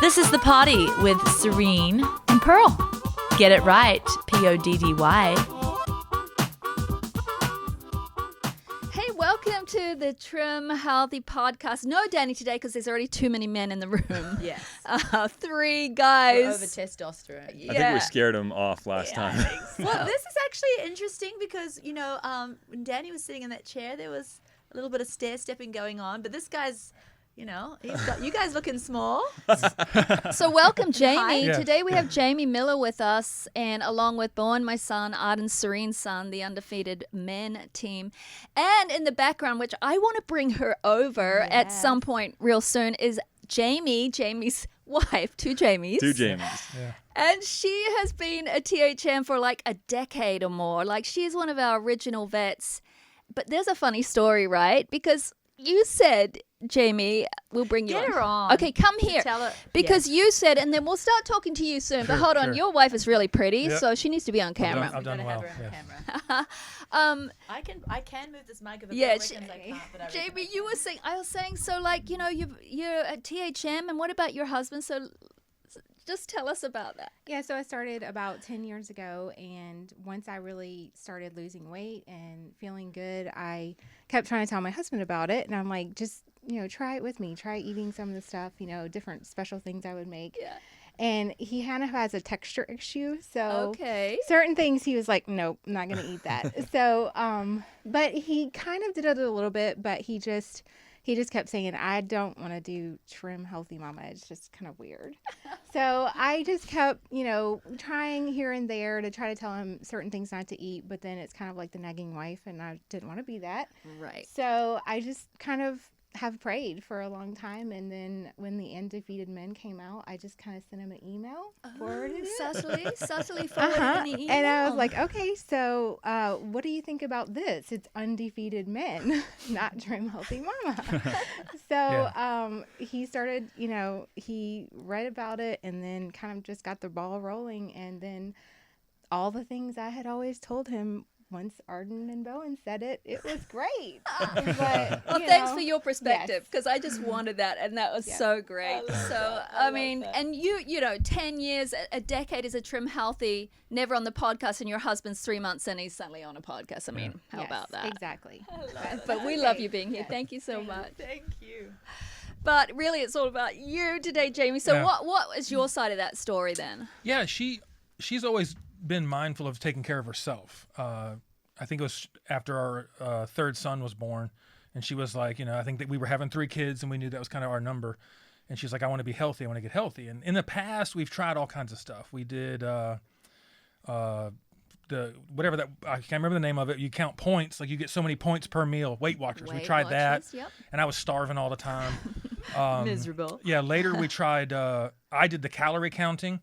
This is The Party with Serene and Pearl. Get it right, Poddy. Hey, welcome to the Trim Healthy Podcast. No Danny today because there's already too many men in the room. Yes. Three guys. We're over testosterone. Yeah. I think we scared him off last time. Well, this is actually interesting because, when Danny was sitting in that chair, there was a little bit of stair-stepping going on. But this guy's, he's got you guys looking small. So welcome, Jamie. Yeah. Today we have Jamie Miller with us, and along with Bowen, my son, Arden Serene's son, the undefeated men team. And in the background, which I want to bring her over at some point real soon, is Jamie's wife, two Jamies. Two Jamies. Yeah. And she has been a THM for like a decade or more. Like, she's one of our original vets. But there's a funny story, right? Because you said, Jamie, we'll bring you Get her on. Okay, come here. Tell her. Because you said, and then we'll start talking to you soon. But hold on, sure. your wife is really pretty, Yep. so she needs to be on camera. I've done Gotta well. have her on Yeah. camera. I can move this mic if Yeah, I can't, but I Jamie, reckon you were saying, I was saying, so like, you're a THM, and what about your husband? So just tell us about that. Yeah, so I started about 10 years ago, and once I really started losing weight and feeling good, I kept trying to tell my husband about it, and I'm like, just, try it with me. Try eating some of the stuff, different special things I would make. Yeah. And he kind of has a texture issue, so Okay. certain things he was like, nope, I'm not going to eat that. So, but he kind of did it a little bit, but he just kept saying, I don't want to do Trim Healthy Mama. It's just kind of weird. So I just kept, trying here and there to try to tell him certain things not to eat. But then it's kind of like the nagging wife, and I didn't want to be that. Right. So I just kind of have prayed for a long time. And then when the Undefeated Men came out, I just kind of sent him an email, forwarded it. Subtly forwarded an email. And I was like, okay, so what do you think about this? It's Undefeated Men, not Trim Healthy Mama. So he started, he read about it and then kind of just got the ball rolling. And then all the things I had always told him, once Arden and Bowen said it, it was great. But, Well, thanks for your perspective, because I just wanted that, and that was Yeah. so great. I mean, and you 10 years, a decade as a Trim Healthy, never on the podcast, and your husband's 3 months and he's suddenly on a podcast. I mean, how Yes, about that? Exactly. But we love you being here. Thank you so much. Thank you. But really, it's all about you today, Jamie. So Yeah. what is your side of that story then? Yeah, she's always been mindful of taking care of herself. I think it was after our third son was born, and she was like, I think that we were having 3 kids, and we knew that was kind of our number. And she's like, I want to be healthy. I want to get healthy. And in the past, we've tried all kinds of stuff. We did the whatever that, I can't remember the name of it. You count points, like you get so many points per meal. Weight Watchers. We Weight tried that, Watchers, yep. and I was starving all the time. Miserable. Yeah, later we tried, I did the calorie counting,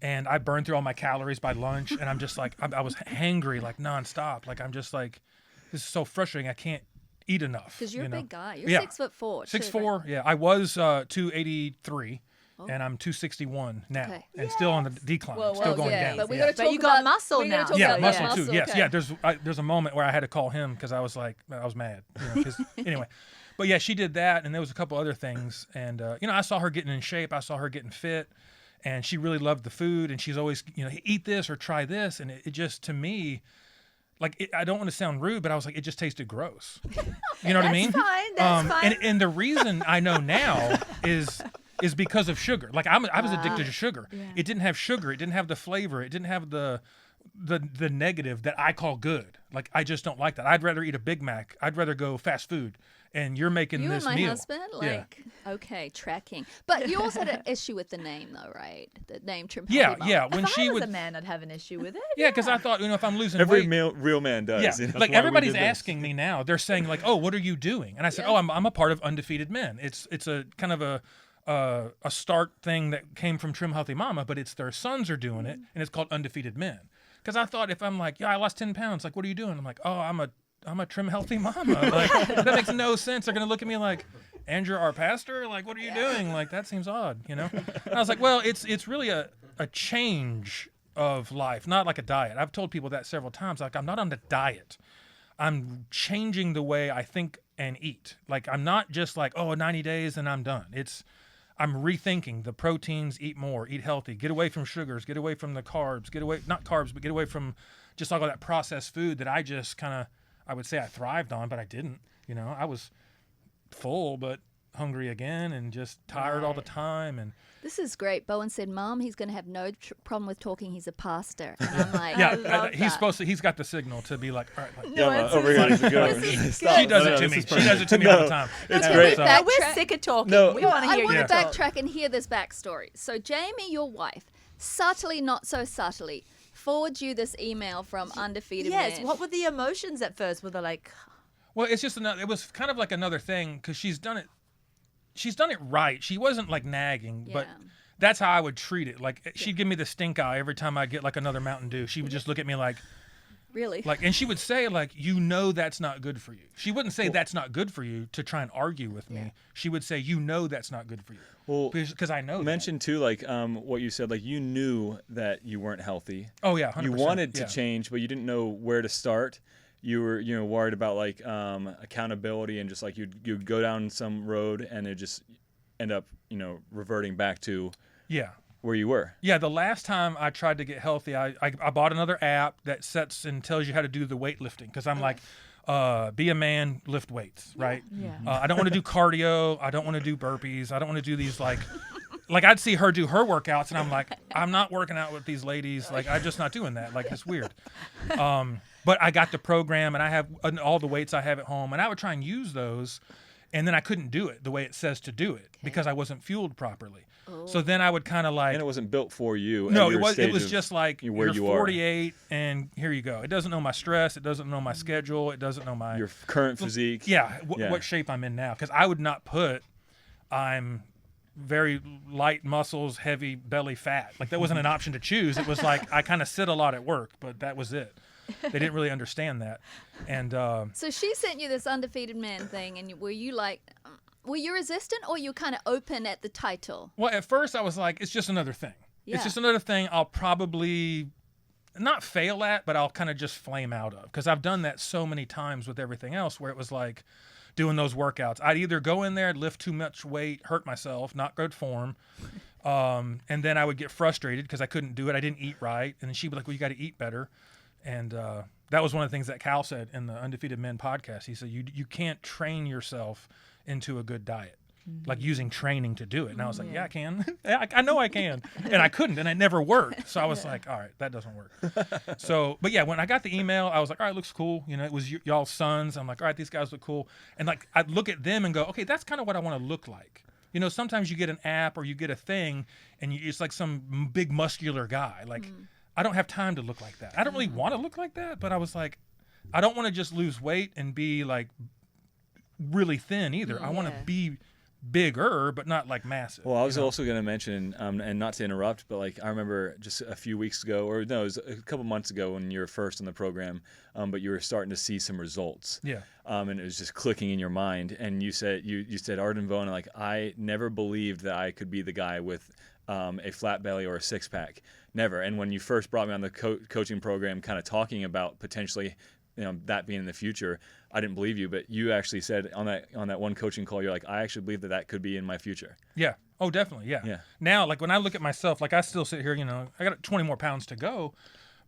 and I burned through all my calories by lunch, and I'm just like, I was hangry like nonstop. Like, I'm just like, this is so frustrating. I can't eat enough. Because you're a big guy. You're Yeah. 6'4". 6'4", yeah. I was 283, and I'm 261 now, Okay. and still on the decline, Well, still going yeah, down. but we yeah. got to talk But you got about muscle we gotta now. talk Yeah, about muscle your too. Yes, okay. yeah. There's a moment where I had to call him because I was like, I was mad. 'Cause, anyway, but yeah, she did that, and there was a couple other things, and I saw her getting in shape. I saw her getting fit, and she really loved the food, and she's always, eat this or try this, and it just, to me, like, I don't want to sound rude, but I was like, it just tasted gross. You know what I mean? Fine. That's fine. And the reason I know now is because of sugar. Like, I was addicted to sugar. Yeah. It didn't have sugar. It didn't have the flavor. It didn't have the negative that I call good. Like, I just don't like that. I'd rather eat a Big Mac. I'd rather go fast food. And you're making You this and my meal. husband, Yeah. okay, tracking. But you also had an issue with the name, though, right? The name Trim Yeah, Healthy Mama. yeah. When if she I was would, a man, I'd have an issue with it. yeah, because I thought, if I'm losing Every weight, real man does. yeah, That's like why we everybody's did this. asking me now. They're saying like, "Oh, what are you doing?" And I said, "Oh, I'm a part of Undefeated Men. It's a kind of a start thing that came from Trim Healthy Mama, but it's their sons are doing it, and it's called Undefeated Men." Because I thought if I'm like, I lost 10 pounds, like, what are you doing? I'm like, oh, I'm a Trim Healthy Mama. Like, that makes no sense. They're gonna look at me like, Andrew, our pastor? Like, what are you doing? Like, that seems odd, And I was like, well, it's really a change of life, not like a diet. I've told people that several times. Like, I'm not on a diet. I'm changing the way I think and eat. Like, I'm not just like, 90 days and I'm done. I'm rethinking the proteins, eat more, eat healthy, get away from sugars, get away from the carbs, not carbs, but get away from just all that processed food that I just kind of, I would say I thrived on, but I didn't. I was full, but hungry again and just tired all the time. And This is great. Bowen said, Mom, he's going to have no problem with talking. He's a pastor. And I'm like, I yeah, love he's that. supposed to, he's got the signal to be like, all right, like, No, it's over here needs to go. Stop. she does No, it to this me. is She does it to me No, all the time. It's Okay, great. but Now, backtrack- we're sick of talking. No. We want to I hear want you to talk. backtrack and hear this backstory. So Jamie, your wife, subtly, not so subtly, forwards you this email from Undefeated Yes. Men. What were the emotions at first? Were they like, Well, it's just it was kind of like another thing because she's done it right. She wasn't like nagging, but Yeah. that's how I would treat it. Like she'd give me the stink eye every time I get like another Mountain Dew. She would just look at me like, Really? and she would say like, that's not good for you. She wouldn't say that's not good for you to try and argue with me. She would say, that's not good for you. Well, Because I know that. mention too, like what you said, like you knew that you weren't healthy. Oh yeah, 100%. You wanted to yeah. change, but you didn't know where to start. You were, worried about like accountability and just like you'd go down some road and it just end up, reverting back to Yeah. where you were. Yeah, the last time I tried to get healthy, I bought another app that sets and tells you how to do the weightlifting because I'm like, be a man, lift weights, right? Yeah. I don't want to do cardio. I don't want to do burpees. I don't want to do these like I'd see her do her workouts and I'm like, I'm not working out with these ladies. Like I'm just not doing that. Like it's weird. But I got the program and I have all the weights I have at home and I would try and use those. And then I couldn't do it the way it says to do it because I wasn't fueled properly. So then I would kind of like, And it wasn't built for you. no, at it your was stage of just like where you're you are. 48 and here you go. It doesn't know my stress. It doesn't know my schedule. It doesn't know my Your current physique. yeah, Yeah. what shape I'm in now. Because I would not put I'm very light muscles, heavy belly, fat. Like that wasn't an option to choose. It was like I kind of sit a lot at work, but that was it. They didn't really understand that. And So she sent you this Undefeated Men thing, and were you like, were you resistant or you kind of open at the title? well, at first I was like, it's just another thing. Yeah. It's just another thing I'll probably not fail at, but I'll kind of just flame out of. Because I've done that so many times with everything else where it was like doing those workouts. I'd either go in there, lift too much weight, hurt myself, not good form. And then I would get frustrated because I couldn't do it. I didn't eat right. And then she'd be like, well, you got to eat better. And that was one of the things that Cal said in the Undefeated Men podcast. He said, you can't train yourself into a good diet, like using training to do it. And I was like, yeah, I can. Yeah, I know I can. And I couldn't, and it never worked. So I was like, all right, that doesn't work. So, but yeah, when I got the email, I was like, all right, looks cool. It was y'all's sons. I'm like, all right, these guys look cool. And like, I'd look at them and go, okay, that's kind of what I want to look like. Sometimes you get an app or you get a thing and it's like some big muscular guy. Like, I don't have time to look like that. I don't really want to look like that, but I was like, I don't want to just lose weight and be like really thin either. I want to be bigger, but not like massive. Well, I was also going to mention, and not to interrupt, but like I remember just a few weeks ago, or no, it was a couple months ago when you were first on the program, but you were starting to see some results. Yeah. And it was just clicking in your mind, and you said Arden Vaughn, like I never believed that I could be the guy with a flat belly or a six pack, never. And when you first brought me on the coaching program, kind of talking about potentially, that being in the future, I didn't believe you, but you actually said on that one coaching call, you're like, I actually believe that could be in my future. Yeah. Oh, definitely. Yeah. Yeah. Now, like when I look at myself, like I still sit here, I got 20 more pounds to go,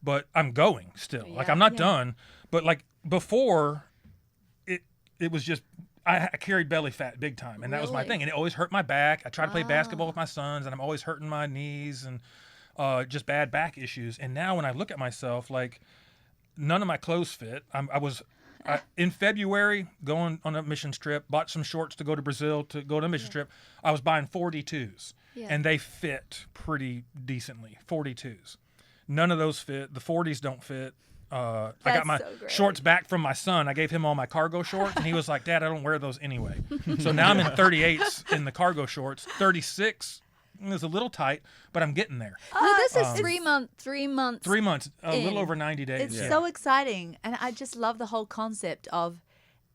but I'm going still. Like I'm not done. But like before, it was just I carried belly fat big time, and that was my Really? thing, and it always hurt my back. I tried to play basketball with my sons, and I'm always hurting my knees and just bad back issues. And now when I look at myself, like none of my clothes fit. I was in February going on a missions trip, bought some shorts to go to Brazil to go on a missions trip. I was buying 42s, and they fit pretty decently, 42s. None of those fit. The 40s don't fit. I got my so great. shorts back from my son. I gave him all my cargo shorts, and he was like, Dad, I don't wear those anyway. So now I'm in 38s in the cargo shorts. 36 is a little tight, but I'm getting there. Well, this is 3 months. 3 months, a little over 90 days. It's yeah. so exciting. And I just love the whole concept of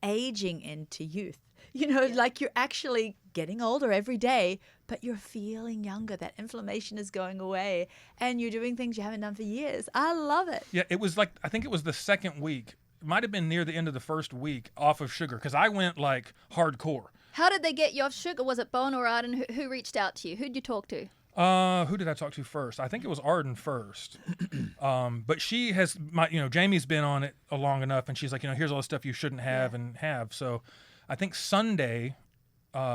aging into youth. Like you're actually getting older every day, but you're feeling younger. That inflammation is going away and you're doing things you haven't done for years. I love it. Yeah, it was like, I think it was the second week. It might have been near the end of the first week off of sugar because I went like hardcore. How did they get you off sugar? Was it Bowen or Arden? Who reached out to you? Who'd you talk to? Who did I talk to first? I think it was Arden first. But she has Jamie's been on it long enough, and she's like, here's all the stuff you shouldn't have and have. So I think Sunday,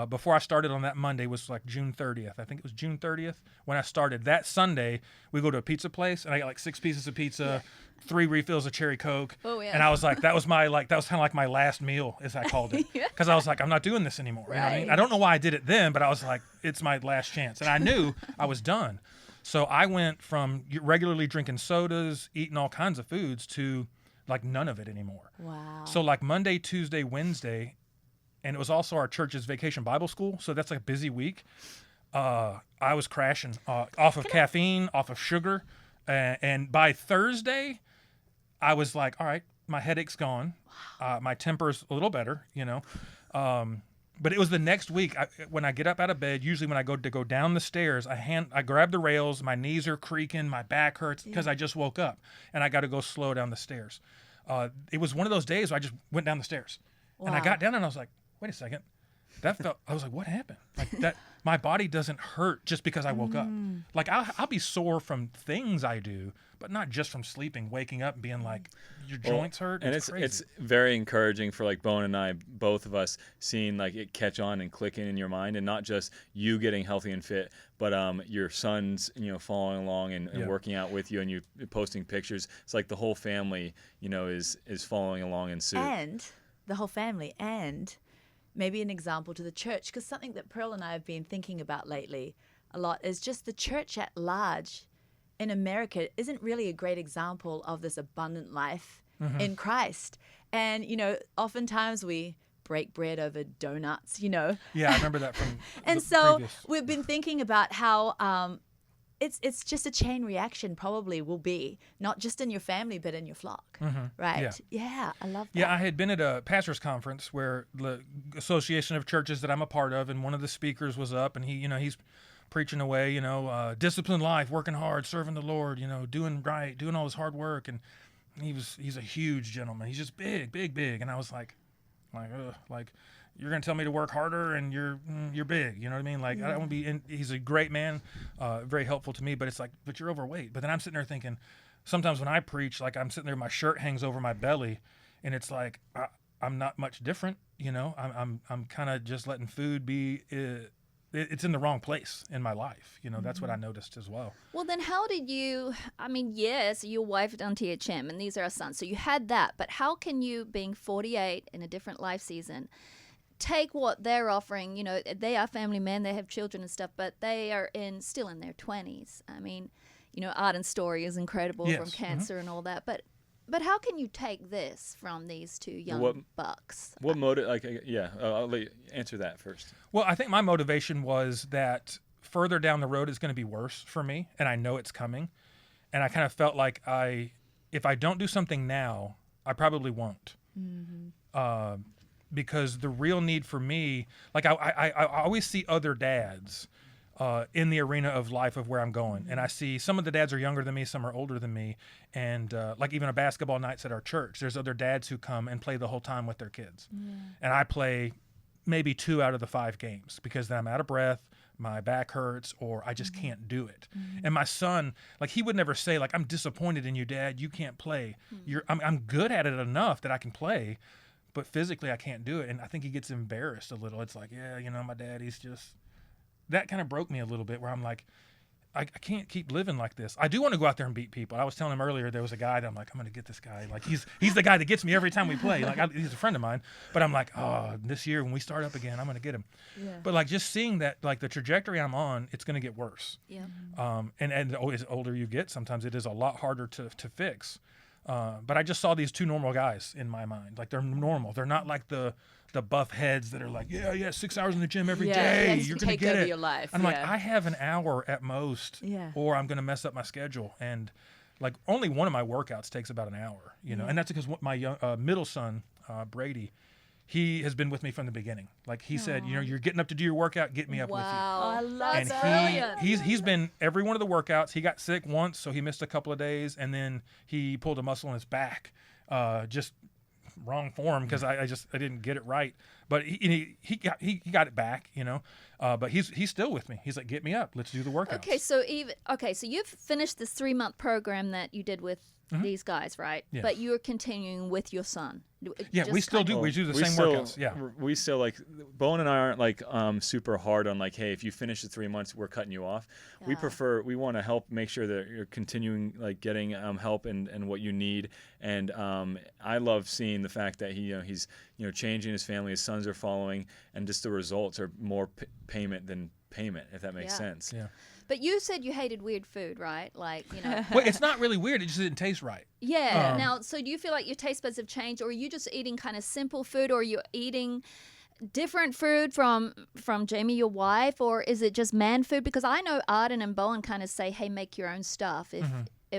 before I started on that Monday, was like June 30th. I think it was June 30th when I started. That Sunday, we go to a pizza place, and I got like 6 pieces of pizza, 3 refills of cherry Coke. Oh, yeah. And I was like, that was kind of like my last meal, as I called it. Because I was like, I'm not doing this anymore. You know what I mean? I don't know why I did it then, but I was like, it's my last chance. And I knew I was done. So I went from regularly drinking sodas, eating all kinds of foods, to like none of it anymore. Wow. So like Monday, Tuesday, Wednesday, and it was also our church's vacation Bible school. So that's like a busy week. I was crashing off of caffeine, off of sugar. And by Thursday, I was like, all right, my headache's gone. My temper's a little better, But it was the next week when I get up out of bed, usually when I go down the stairs, I grab the rails, my knees are creaking, my back hurts because I just woke up and I got to go slow down the stairs. It was one of those days where I just went down the stairs. Wow. And I got down and I was like, wait a second. I was like, what happened? Like that, my body doesn't hurt just because I woke up. Like I'll be sore from things I do, but not just from sleeping, waking up and being like, your joints hurt. And crazy. it's very encouraging for like Bowen and I, both of us, seeing like it catch on and clicking in your mind, and not just you getting healthy and fit, but your sons, following along and working out with you, and you posting pictures. It's like the whole family, is following along in suit. And the whole family, and maybe an example to the church, because something that Pearl and I have been thinking about lately a lot is just the church at large in America isn't really a great example of this abundant life in Christ. And, oftentimes we break bread over donuts, Yeah, I remember that from And the so previous. we've been thinking about how it's just a chain reaction probably will be, not just in your family, but in your flock, right? Yeah, I love that. Yeah, I had been at a pastor's conference where the association of churches that I'm a part of, and one of the speakers was up, and he's preaching away, disciplined life, working hard, serving the Lord, doing right, doing all this hard work, and he's a huge gentleman. He's just big, and I was like, you're gonna tell me to work harder, and you're big, you know what I mean? Like I don't want to be. And he's a great man, very helpful to me, but it's like, but you're overweight. But then I'm sitting there thinking, sometimes when I preach, like I'm sitting there, my shirt hangs over my belly, and it's like I'm not much different, I'm kind of just letting food be. It's in the wrong place in my life. That's what I noticed as well. Well, then how did you, yes, your wife done to your Chem, and these are our sons. So you had that, but how can you, being 48 in a different life season, take what they're offering? They are family men, they have children and stuff, but they are still in their 20s. Arden's story is incredible from cancer and all that, but how can you take this from these two young bucks? What motive? I'll let you answer that first. Well, I think my motivation was that further down the road is going to be worse for me, and I know it's coming. And I kind of felt like if I don't do something now, I probably won't. Because the real need for me, like I always see other dads in the arena of life of where I'm going. And I see some of the dads are younger than me, some are older than me. And like even a basketball nights at our church, there's other dads who come and play the whole time with their kids. And I play maybe 2 out of the 5 games because then I'm out of breath, my back hurts, or I just can't do it. And my son, like he would never say like, I'm disappointed in you, Dad, you can't play. I'm good at it enough that I can play, but physically I can't do it. And I think he gets embarrassed a little. It's like, my dad, he's just... That kind of broke me a little bit where I'm like, I can't keep living like this. I do want to go out there and beat people. I was telling him earlier there was a guy that I'm like, I'm going to get this guy. Like he's the guy that gets me every time we play. Like he's a friend of mine. But I'm like, this year when we start up again, I'm going to get him. Yeah. But like just seeing that, like the trajectory I'm on, it's going to get worse. Yeah. And as older you get, sometimes it is a lot harder to fix. But I just saw these 2 normal guys in my mind. Like they're normal. They're not like the buff heads that are like, 6 hours in the gym every day. You're going to get it. Your life. I'm like, I have an hour at most, or I'm going to mess up my schedule. And like only one of my workouts takes about an hour, and that's because my middle son, Brady, he has been with me from the beginning. Like he said, you're getting up to do your workout, get me up with you. Wow, I love And that. he's been every one of the workouts. He got sick once, so he missed a couple of days, and then he pulled a muscle in his back, just wrong form because I didn't get it right. But he got it back, But he's still with me. He's like, get me up. Let's do the workouts. So you've finished this 3-month program that you did with these guys, right? Yes. But you're continuing with your son. Yeah, we still do. We do the same workouts. Yeah, we still like Bowen and I aren't like super hard on like, hey, if you finish the 3 months, we're cutting you off. Yeah. We want to help make sure that you're continuing like getting help and what you need. And I love seeing the fact that he's changing his family. His sons are following, and just the results are more payment than payment, if that makes sense. Yeah. But you said you hated weird food, right? Like, Well, it's not really weird. It just didn't taste right. Yeah. Now, so do you feel like your taste buds have changed, or are you just eating kind of simple food, or you're eating different food from Jamie, your wife, or is it just man food? Because I know Arden and Bowen kind of say, hey, make your own stuff.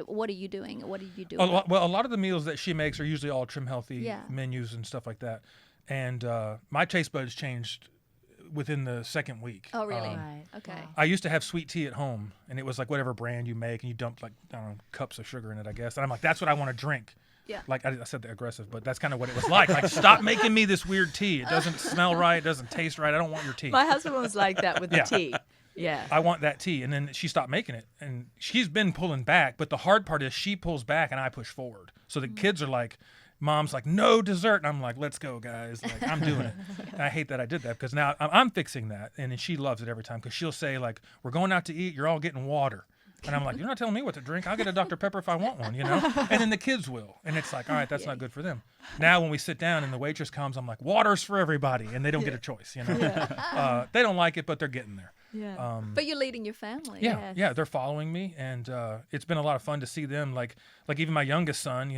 What are you doing? What are you doing? A lot of the meals that she makes are usually all trim healthy menus and stuff like that. And my taste buds changed within the second week. Oh, really? Right. Okay. I used to have sweet tea at home, and it was like whatever brand you make, and you dump like, I don't know, cups of sugar in it, I guess. And I'm like, that's what I want to drink. Yeah. Like I said, the aggressive, but that's kind of what it was like. Like, stop making me this weird tea. It doesn't smell right. It doesn't taste right. I don't want your tea. My husband was like that with the tea. Yeah. I want that tea. And then she stopped making it. And she's been pulling back. But the hard part is she pulls back and I push forward. So the kids are like, Mom's like, no dessert. And I'm like, let's go, guys. Like, I'm doing it. And I hate that I did that because now I'm fixing that. And then she loves it every time because she'll say, like, we're going out to eat. You're all getting water. And I'm like, you're not telling me what to drink. I'll get a Dr. Pepper if I want one, And then the kids will. And it's like, all right, that's not good for them. Now when we sit down and the waitress comes, I'm like, water's for everybody. And they don't get a choice, They don't like it, but they're getting there. Yeah. But you're leading your family. Yeah, they're following me. And it's been a lot of fun to see them. Like even my youngest son,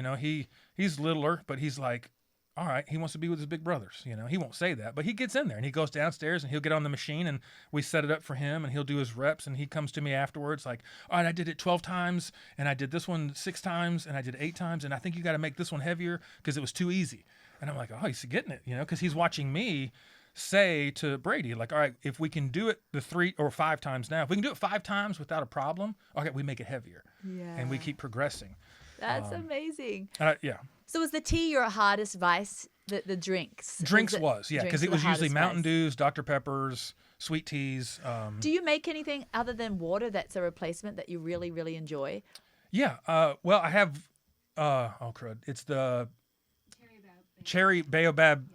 he's littler, but he's like, all right, he wants to be with his big brothers. He won't say that, but he gets in there and he goes downstairs and he'll get on the machine and we set it up for him and he'll do his reps and he comes to me afterwards like, all right, I did it 12 times and I did this one 6 times and I did 8 times and I think you got to make this one heavier because it was too easy. And I'm like, oh, he's getting it, because he's watching me say to Brady, like, all right, if we can do it the 3 or 5 times now, if we can do it 5 times without a problem, okay, we make it heavier. Yeah. And we keep progressing. That's amazing. Yeah. So was the tea your hardest vice? The drinks? Drinks because it was usually Mountain vice? Dews, Dr. Peppers, sweet teas. Do you make anything other than water that's a replacement that you really, really enjoy? Yeah. Well, I have, crud. It's the cherry baobab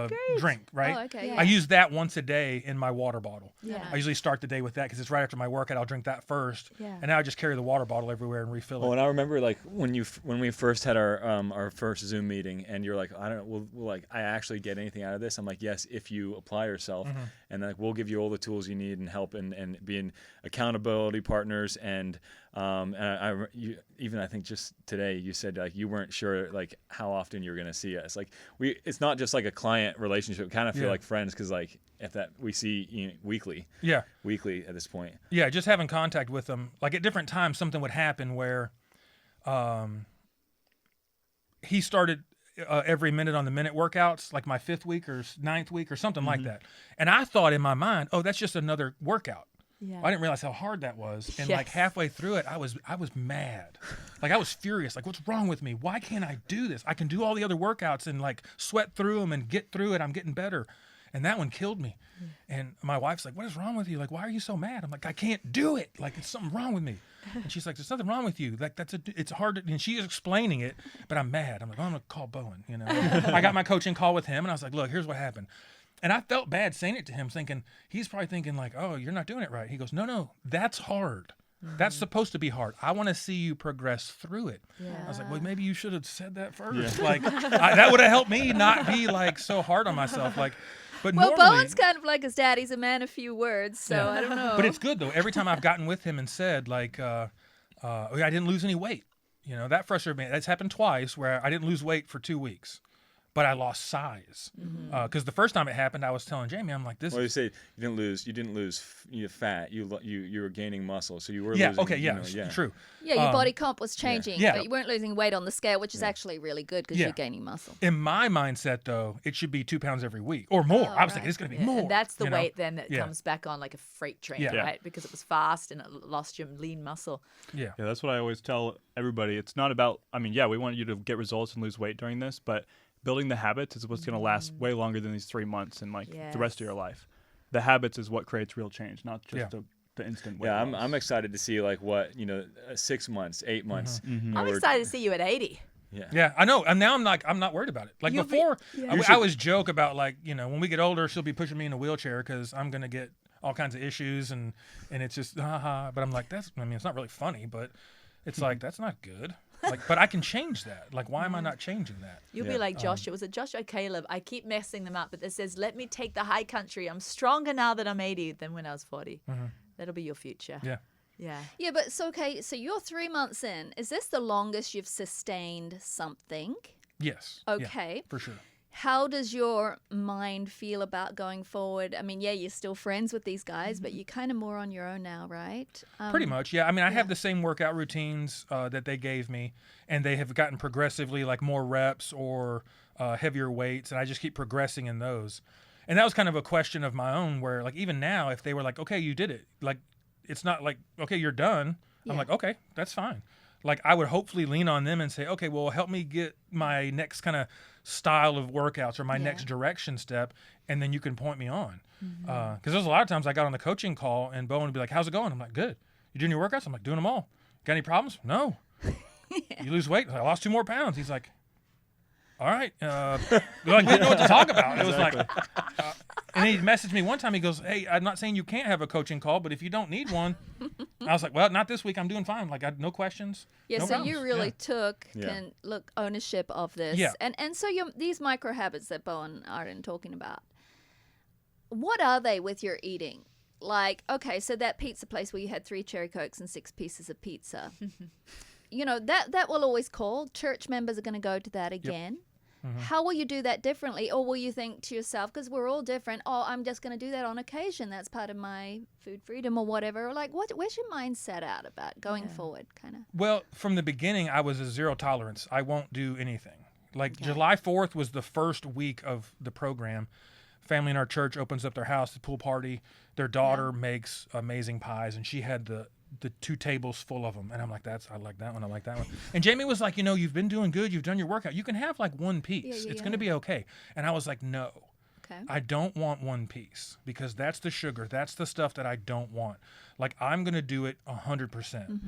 great. drink, right? Oh, okay. I use that once a day in my water bottle. Yeah. I usually start the day with that because it's right after my workout. I'll drink that first. Yeah. And now I just carry the water bottle everywhere and refill it. Oh, and I remember like when we first had our first Zoom meeting, and you're like, I don't know, will like I actually get anything out of this? I'm like, yes, if you apply yourself, and like we'll give you all the tools you need and help and being accountability partners and I think just today you said like you weren't sure like how often you were gonna see us. Like it's not just like a client relationship. We kind of feel like friends because like if that we see weekly. Yeah. Weekly at this point. Yeah, just having contact with them. Like at different times, something would happen where, he started every minute on the minute workouts, like my 5th week or 9th week or something like that. And I thought in my mind, oh, that's just another workout. Yeah. I didn't realize how hard that was. And like halfway through it, I was mad. Like I was furious. Like, what's wrong with me? Why can't I do this? I can do all the other workouts and like sweat through them and get through it. I'm getting better. And that one killed me. And my wife's like, what is wrong with you? Like, why are you so mad? I'm like, I can't do it. Like, it's something wrong with me. And she's like, there's nothing wrong with you. Like, it's hard to, and she's explaining it, but I'm mad. I'm like, oh, I'm going to call Bowen, I got my coaching call with him and I was like, look, here's what happened. And I felt bad saying it to him, thinking, he's probably thinking like, oh, you're not doing it right. He goes, no, that's hard. That's supposed to be hard. I want to see you progress through it. Yeah. I was like, well, maybe you should have said that first. Yeah. Like, that would have helped me not be like so hard on myself. Like, but well, normally, Bowen's kind of like his dad. He's a man of few words, so I don't know. But it's good though. Every time I've gotten with him and said like, I didn't lose any weight. That frustrated me. That's happened twice where I didn't lose weight for 2 weeks. But I lost size because the first time it happened, I was telling Jamie, I'm like, this. Well, you say you didn't lose fat. You were gaining muscle, so you were losing. True. Yeah, your body comp was changing, Yeah. but you weren't losing weight on the scale, which is actually really good because you're gaining muscle. In my mindset, though, it should be 2 pounds every week or more. I was thinking it's going to be more. And that's the weight then that comes back on like a freight train, Yeah. right? Because it was fast and it lost your lean muscle. Yeah, that's what I always tell everybody. It's not about. I mean, yeah, we want you to get results and lose weight during this, but building the habits is what's going to last way longer than these 3 months and like the rest of Yes. your life. The habits is what creates real change, not just Yeah. the instant weight Yeah, loss. I'm excited to see like what 6 months, 8 months. I'm excited to see you at 80. Yeah, I know. And now I'm not worried about it. Like You'll be- before, yeah. I always joke about like, when we get older, she'll be pushing me in a wheelchair because I'm gonna get all kinds of issues and it's just haha. But I'm like, it's not really funny, but it's like that's not good. Like, but I can change that. Like, why am I not changing that? You'll Yeah. be like Joshua. Was it Joshua or Caleb? I keep messing them up, but it says, "Let me take the high country. I'm stronger now that I'm 80 than when I was 40." That'll be your future. Yeah. Yeah. Yeah, but it's okay. So you're 3 months in. Is this the longest you've sustained something? Yes. Yeah, Okay. for sure. How does your mind feel about going forward? I mean, yeah, you're still friends with these guys, but you're kind of more on your own now, right? Pretty much, yeah. I mean, I have the same workout routines that they gave me, and they have gotten progressively like more reps or heavier weights, and I just keep progressing in those. And that was kind of a question of my own where, like, even now, if they were like, okay, you did it, like, it's not like, okay, you're done. Yeah. I'm like, okay, that's fine. Like, I would hopefully lean on them and say, okay, well, help me get my next kind of style of workouts or my next direction step, and then you can point me on. Because there's a lot of times I got on the coaching call, and Bowen would be like, how's it going? I'm like, good. You doing your workouts? I'm like, doing them all. Got any problems? No. You lose weight? I lost 2 more pounds. He's like, all right. Like, didn't know what to talk about. It was like, and he messaged me one time. He goes, hey, I'm not saying you can't have a coaching call, but if you don't need one, I was like, well, not this week. I'm doing fine. Like, I had no questions. Yeah, no so problems. you really Yeah. took Yeah. ownership of this. Yeah. And so these micro habits that Bo and Arden talking about, what are they with your eating? Like, okay, so that pizza place where you had 3 cherry cokes and 6 pieces of pizza. That will always call. Church members are going to go to that again. How will you do that differently? Or will you think to yourself, because we're all different, oh, I'm just going to do that on occasion. That's part of my food freedom or whatever. Or like, where's your mindset out about going forward, kind of? Well, from the beginning, I was a zero tolerance. I won't do anything. Like July 4th was the first week of the program. Family in our church opens up their house, the pool party. Their daughter makes amazing pies, and she had the 2 tables full of them. And I'm like, I like that one. I like that one. And Jamie was like, you've been doing good. You've done your workout. You can have like 1 piece. It's going to be okay. And I was like, no. Okay. I don't want 1 piece because that's the sugar. That's the stuff that I don't want. Like, I'm going to do it 100%.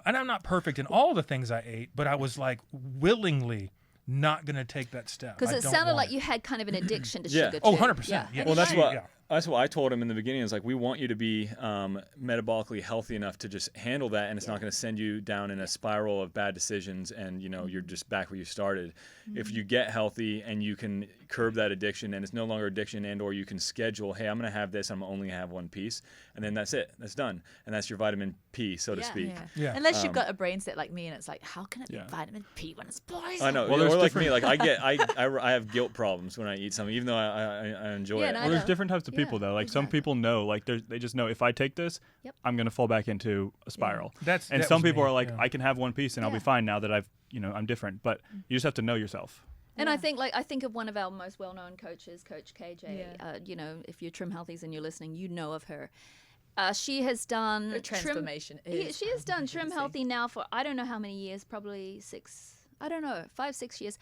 And I'm not perfect in all the things I ate, but I was like willingly not going to take that step. Because I it don't sounded want like it. you had kind of an addiction to Yeah. sugar. Oh, too. 100%. Yeah. Well, that's what Yeah. that's what I told him in the beginning. Is like, we want you to be metabolically healthy enough to just handle that, and it's not going to send you down in a spiral of bad decisions, and you're just back where you started. If you get healthy and you can curb that addiction, and it's no longer addiction, and or you can schedule, hey, I'm going to have this, I'm only have 1 piece, and then that's it, that's done, and that's your vitamin P, so to speak. Yeah. Unless you've got a brain set like me, and it's like, how can it be Yeah. vitamin P when it's poison? I know. Well, there's or like me, different- like I have guilt problems when I eat something, even though I enjoy Yeah, it. no, Well, there's know. different types of people Yeah, though. Like some exactly. people know, like they just know if I take this, Yep. I'm gonna fall back into a spiral. That And was some people me, are like, yeah. I can have 1 piece and I'll Yeah. be fine now that I'm different. But you just have to know yourself. And I think of one of our most well-known coaches, Coach KJ. If you're Trim Healthies and you're listening, you know of her. She has done Her transformation Trim, is she has done Trim amazing. Healthy now for I don't know how many years, probably 5, 6 years.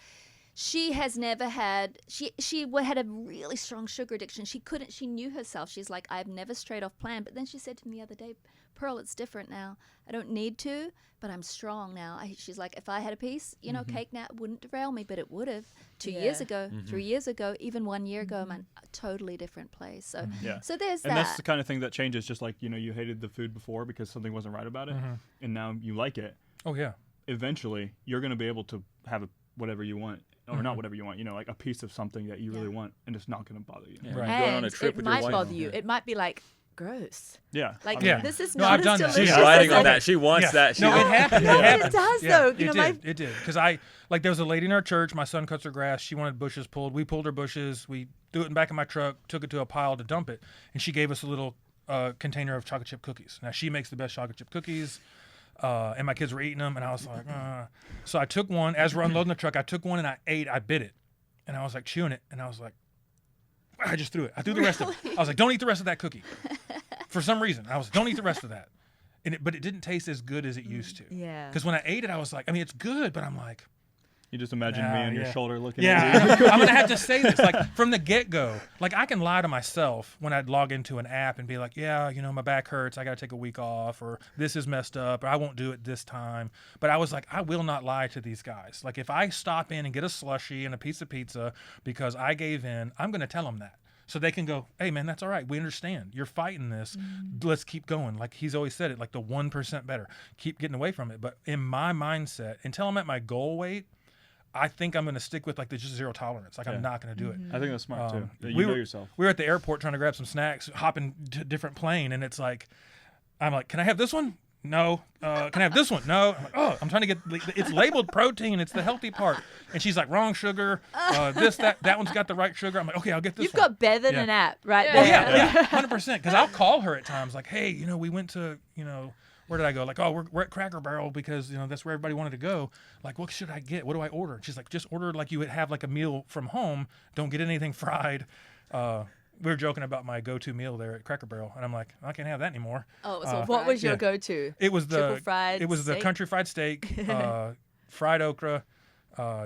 She has never had she had a really strong sugar addiction. She knew herself. She's like, I've never strayed off plan. But then she said to me the other day, Pearl, it's different now. I don't need to, but I'm strong now. She's like, if I had a piece, cake now, it wouldn't derail me, but it would have 2 years Yeah. ago, 3 years ago, even 1 year ago. I'm in a totally different place. So, Yeah. so there's And that. that's the kind of thing that changes. Just like you hated the food before because something wasn't right about it, and now you like it. Oh, yeah. Eventually, you're gonna be able to have whatever you want, or not whatever you want. Like a piece of something that you really want, and it's not gonna bother you. Yeah. Right. You're going on And a trip it with might your wife. bother you. It might be like, gross. Yeah. Like, Yeah. this is No, not I've done as that. delicious. She's riding as on that. She wants that. No, it happened. No, It happened. it does, Yeah, though. It did. Because there was a lady in our church. My son cuts her grass. She wanted bushes pulled. We pulled her bushes. We threw it in the back of my truck, took it to a pile to dump it, and she gave us a little container of chocolate chip cookies. Now she makes the best chocolate chip cookies. And my kids were eating them, and I was like, So I took one. As we're unloading the truck, I took one and I bit it, and I was like chewing it, and I was like, I just threw it. I threw the rest of it. I was like, don't eat the rest of that cookie. For some reason, I was, don't eat the rest of that. But it didn't taste as good as it used to. Yeah. Because when I ate it, I was like, it's good, but I'm like, You just imagine me on your shoulder looking Yeah, at you. I'm gonna have to say this like from the get-go. Like I can lie to myself when I'd log into an app and be like, yeah, my back hurts, I gotta take a week off, or this is messed up, or I won't do it this time. But I was like, I will not lie to these guys. Like if I stop in and get a slushie and a piece of pizza because I gave in, I'm gonna tell them that. So they can go, hey, man, that's all right. We understand. You're fighting this. Let's keep going. Like he's always said it, like the 1% better. Keep getting away from it. But in my mindset, until I'm at my goal weight, I think I'm going to stick with like the just zero tolerance. Like I'm not going to do it. I think that's smart too. We know were, yourself. We were at the airport trying to grab some snacks, hopping to a different plane, and it's like, I'm like, can I have this one? No. Can I have this one? No. I'm like, oh, I'm trying to get. It's labeled protein. It's the healthy part. And she's like, wrong sugar. That one's got the right sugar. I'm like, okay, I'll get this. You've one. got better than an app right Oh there. yeah, 100%. Because I'll call her at times like, hey, we went to, where did I go? Like, oh, we're at Cracker Barrel because that's where everybody wanted to go. Like, what should I get? What do I order? And she's like, just order like you would have like a meal from home. Don't get anything fried. We were joking about my go-to meal there at Cracker Barrel, and I'm like, I can't have that anymore. Oh, it was all What fried. was your go-to? It was Triple the fried It was the steak? country fried steak, fried okra,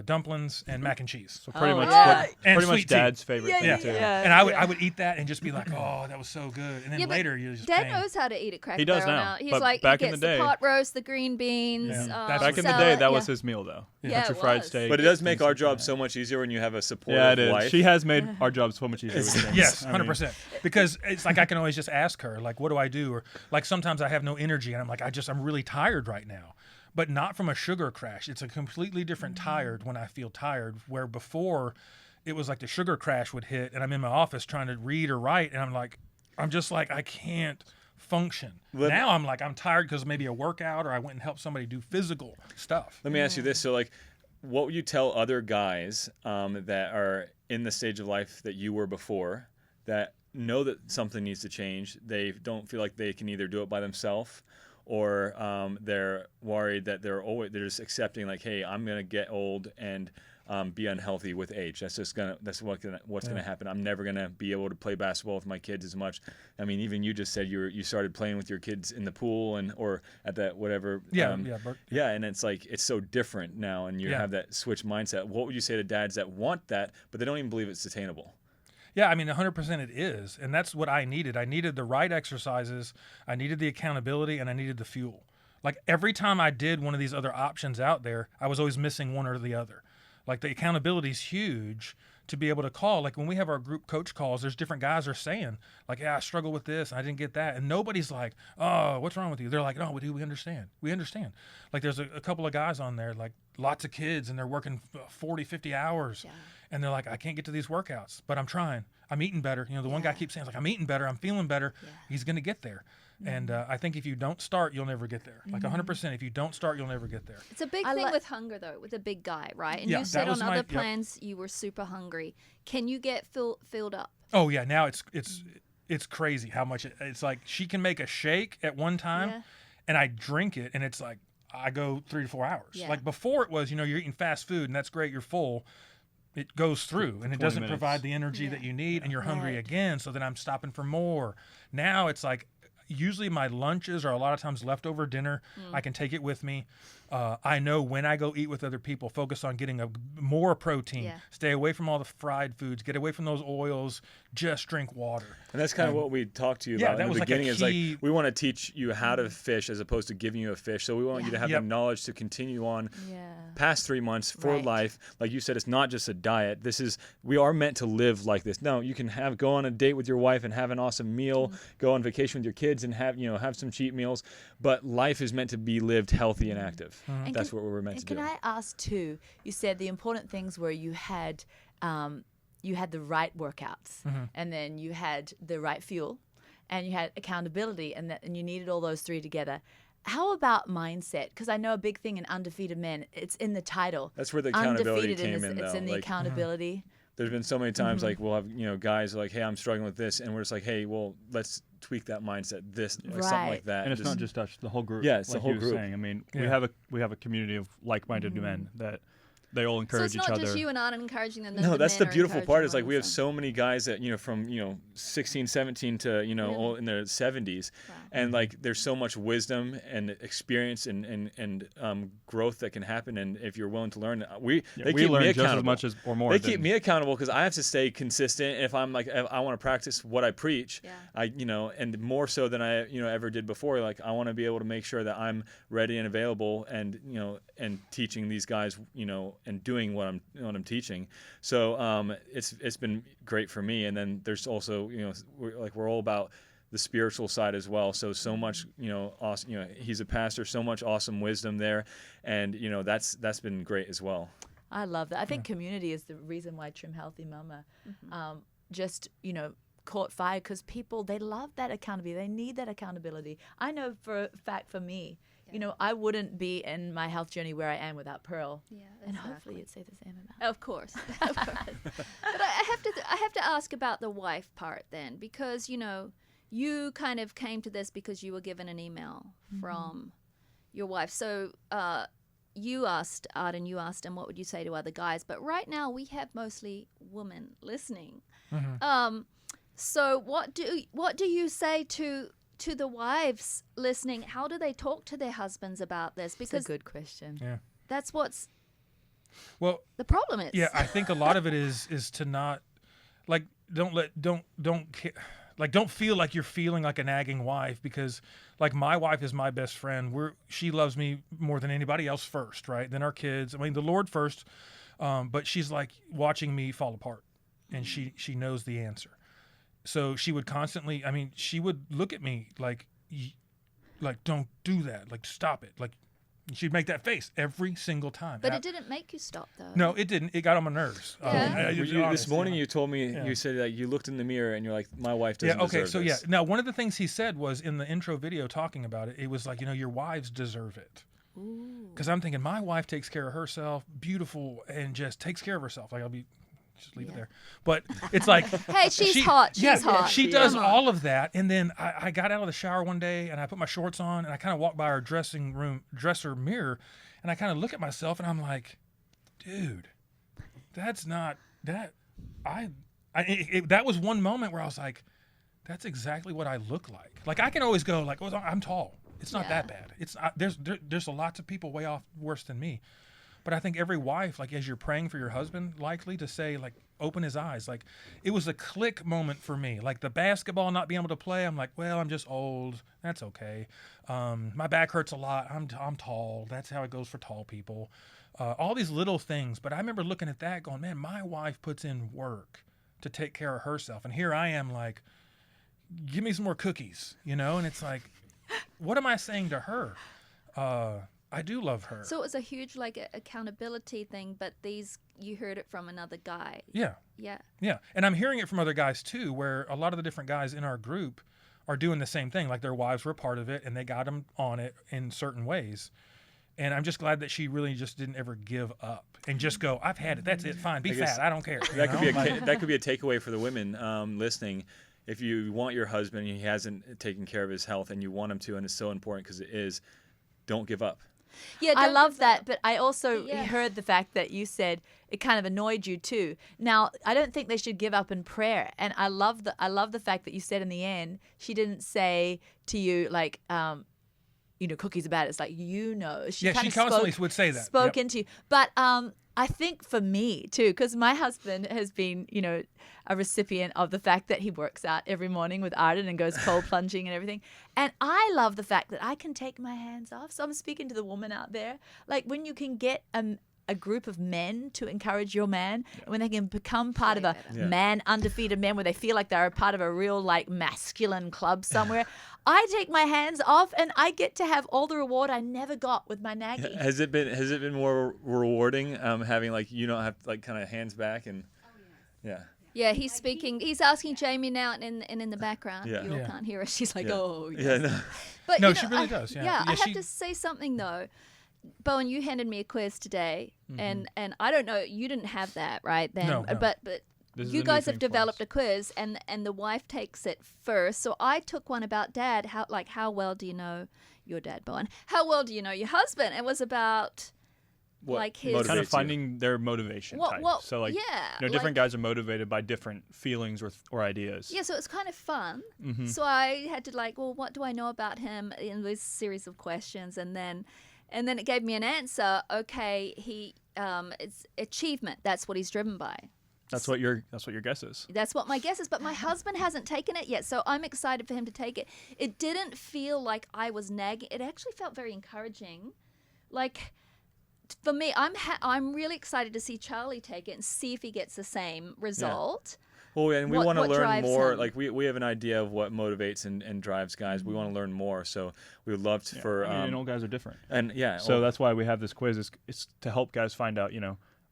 dumplings, and mac and cheese. So pretty Oh, much, yeah. And pretty much sweet tea. Dad's favorite Yeah. thing too. And I would eat that and just be like, oh, that was so good. And then Yeah, but later you just Dad paying. knows how to eat at Cracker He does Barrel now, He's but like, back he in gets the day- pot roast, the green beans. Yeah. That's Back in the salad, day, that yeah. was his meal though. Yeah, Country it fried was. steak. But it does make things our like job that. so much easier when you have a supportive Yeah, it is. wife. She has made our job so much easier. With things. Yes, I mean, 100%. Because it's like I can always just ask her, like, what do I do? Or like sometimes I have no energy and I'm like, I'm really tired right now. But not from a sugar crash. It's a completely different tired when I feel tired, where before it was like the sugar crash would hit and I'm in my office trying to read or write and I'm just like, I can't function. Now I'm like, I'm tired because maybe a workout or I went and helped somebody do physical stuff. Let me ask you this. So, like, what would you tell other guys that are in the stage of life that you were before, that know that something needs to change? They don't feel like they can either do it by themselves, or they're worried that they're just accepting like, hey, I'm gonna get old and be unhealthy with age. That's what's gonna happen. I'm never gonna be able to play basketball with my kids as much. I mean, even you just said you started playing with your kids in the pool or at that whatever. Yeah. And it's like it's so different now, and you have that switch mindset. What would you say to dads that want that, but they don't even believe it's attainable? Yeah, I mean, 100% it is. And that's what I needed. I needed the right exercises, I needed the accountability, and I needed the fuel. Like every time I did one of these other options out there, I was always missing one or the other. Like the accountability is huge to be able to call. Like when we have our group coach calls, there's different guys are saying like, yeah, I struggle with this. And I didn't get that. And nobody's like, oh, what's wrong with you? They're like, no, we understand. We understand. Like there's a couple of guys on there, like lots of kids, and they're working 40, 50 hours. Yeah. And they're like, I can't get to these workouts, but I'm trying. I'm eating better. The one guy keeps saying like, I'm eating better. I'm feeling better. Yeah. He's going to get there. And I think if you don't start, you'll never get there. Like 100%. If you don't start, you'll never get there. It's a big thing with hunger, though, with a big guy, right? And Yeah, you said that was on my- other plans you were super hungry. Can you get filled up? Oh yeah, now it's crazy how much it's like she can make a shake at one time, and I drink it, and it's like I go 3 to 4 hours. Yeah. Like before, it was you're eating fast food, and that's great, you're full. It goes through, and it doesn't minutes. provide the energy that you need, and you're hungry again. So then I'm stopping for more. Now it's like usually my lunches are a lot of times leftover dinner. I can take it with me. I know when I go eat with other people, focus on getting more protein. Yeah. Stay away from all the fried foods. Get away from those oils. Just drink water. And that's kind of what we talked to you yeah, about that in the was like a beginning. Is key- like we want to teach you how to fish as opposed to giving you a fish. So we want you to have Yep. the knowledge to continue on Yeah. past 3 months for Right. life. Like you said, it's not just a diet. We are meant to live like this. No, you can go on a date with your wife and have an awesome meal, go on vacation with your kids and have some cheat meals. But life is meant to be lived healthy and active. And That's what we're meant to Can do. I ask too? You said the important things were you had the right workouts, and then you had the right fuel, and you had accountability, and you needed all those three together. How about mindset? Because I know a big thing in Undefeated Men, it's in the title. That's where the accountability Undefeated, came and in, it's though. in the Like, accountability. There's been so many times like we'll have guys like, hey, I'm struggling with this, and we're just like, hey, well, let's tweak that mindset, something like Right. that. And it's not just us, the whole group. Yeah, it's the like whole you were group. saying. I mean, Yeah. we have a community of like-minded men that they'll So encourage it's each not other. just you and Art encouraging them. No, that's the men are beautiful part. Is encouraging like we have them. so many guys that from 16, 17 to all in their 70s, and like there's so much wisdom and experience and growth that can happen. And if you're willing to learn, they we keep learn me just as accountable. much as or more. They than- keep me accountable because I have to stay consistent. And if I'm like, if I want to practice what I preach, and more so than I ever did before. Like I want to be able to make sure that I'm ready and available, and and teaching these guys, and doing what I'm teaching. So it's been great for me. And then there's also we're all about the spiritual side as well. So much awesome. He's a pastor. So much awesome wisdom there, and that's been great as well. I love that. I think community is the reason why Trim Healthy Mama just, caught fire, because people, they love that accountability. They need that accountability. I know for a fact for me, I wouldn't be in my health journey where I am without Pearl. Yeah, And exactly. hopefully you'd say the same about Of course, of course. But I have to ask about the wife part then, because you kind of came to this because you were given an email from your wife. So you asked Art, and you asked him, what would you say to other guys? But right now we have mostly women listening. So what do you say to the wives listening? How do they talk to their husbands about this? It's Because a good question. Yeah. that's what's Well, the problem is. yeah, I think a lot of it is to not like don't feel like you're feeling like a nagging wife, because like my wife is my best friend. She loves me more than anybody else first, right? Then our kids. I mean, the Lord first, but she's like watching me fall apart, and she knows the answer. So she would constantly. I mean, she would look at me like don't do that. Like stop it. Like she'd make that face every single time. But it didn't make you stop, though. No, it didn't. It got on my nerves. Yeah. This morning you told me, you said that you looked in the mirror and you're like, my wife doesn't deserve so this. Now, one of the things he said was in the intro video talking about it, it was like, your wives deserve it. Because I'm thinking my wife takes care of herself, beautiful, and just takes care of herself. Like just leave it there. But it's like, Hey, she's hot. She's hot. she does Come on. all of that. And then I got out of the shower one day and I put my shorts on and I kind of walked by our dresser mirror, and I kind of look at myself and I'm like, dude, that's not that. That was one moment where I was like, that's exactly what I look like. Like I can always go like, well, I'm tall. It's not that bad. It's there's a lots of people way off worse than me. But I think every wife, like as you're praying for your husband, likely to say like, open his eyes. Like it was a click moment for me. Like the basketball not being able to play, I'm like, well, I'm just old. That's okay. My back hurts a lot. I'm tall. That's how it goes for tall people. All these little things. But I remember looking at that going, man, my wife puts in work to take care of herself. And here I am like, give me some more cookies, And it's like, what am I saying to her? I do love her. So it was a huge accountability thing, but you heard it from another guy. Yeah. Yeah. Yeah. And I'm hearing it from other guys too, where a lot of the different guys in our group are doing the same thing. Like their wives were a part of it and they got them on it in certain ways. And I'm just glad that she really just didn't ever give up and just go, I've had it. That's it. Fine. Be fat. I don't care. That could be a takeaway for the women listening. If you want your husband and he hasn't taken care of his health and you want him to, and it's so important because it is, don't give up. Yeah, I don't love give that, up. but I also Yeah. heard the fact that you said it kind of annoyed you too. Now, I don't think they should give up in prayer, and I love the fact that you said in the end she didn't say to you like, cookies are bad. It's like she Yeah, kind she of constantly would say that. spoke Yep. into you, but I think for me too, because my husband has been a recipient of the fact that he works out every morning with Arden and goes cold plunging and everything. And I love the fact that I can take my hands off. So I'm speaking to the woman out there. Like when you can get a group of men to encourage your man, when they can become part of a man undefeated men, where they feel like they're a part of a real like masculine club somewhere. I take my hands off and I get to have all the reward I never got with my nagging. Has it been more rewarding having like you don't have like kind of hands back and yeah. Yeah, he's speaking. He's asking Jamie now, and in the background, Yeah. you all can't hear us. She's like, Yeah. oh, yes. Yeah, no. But No, she really does, yeah. I Yeah, have to say something though. Bowen, you handed me a quiz today, and I don't know, you didn't have that right then, No. but This is you a new guys thing have for developed us. a quiz, and the wife takes it first. So I took one about dad. How well do you know your dad, Bowen? How well do you know your husband? It was about what like his motivates Kind you? of finding their motivation type. So like, yeah, different like- guys are motivated by different feelings or ideas. Yeah, so it's kind of fun. Mm-hmm. So I had to like, well, what do I know about him in this series of questions, and then it gave me an answer. Okay, it's achievement. That's what he's driven by. That's what your guess is. That's what my guess is, but my husband hasn't taken it yet, so I'm excited for him to take it. It didn't feel like I was nagging. It actually felt very encouraging. Like, for me, I'm really excited to see Charlie take it and see if he gets the same result. Well, and we What- want to what learn drives more. him? Like we have an idea of what motivates and drives guys. We want to learn more, so we would love to for and all guys are different. and yeah. So that's why we have this quiz. It's to help guys find out.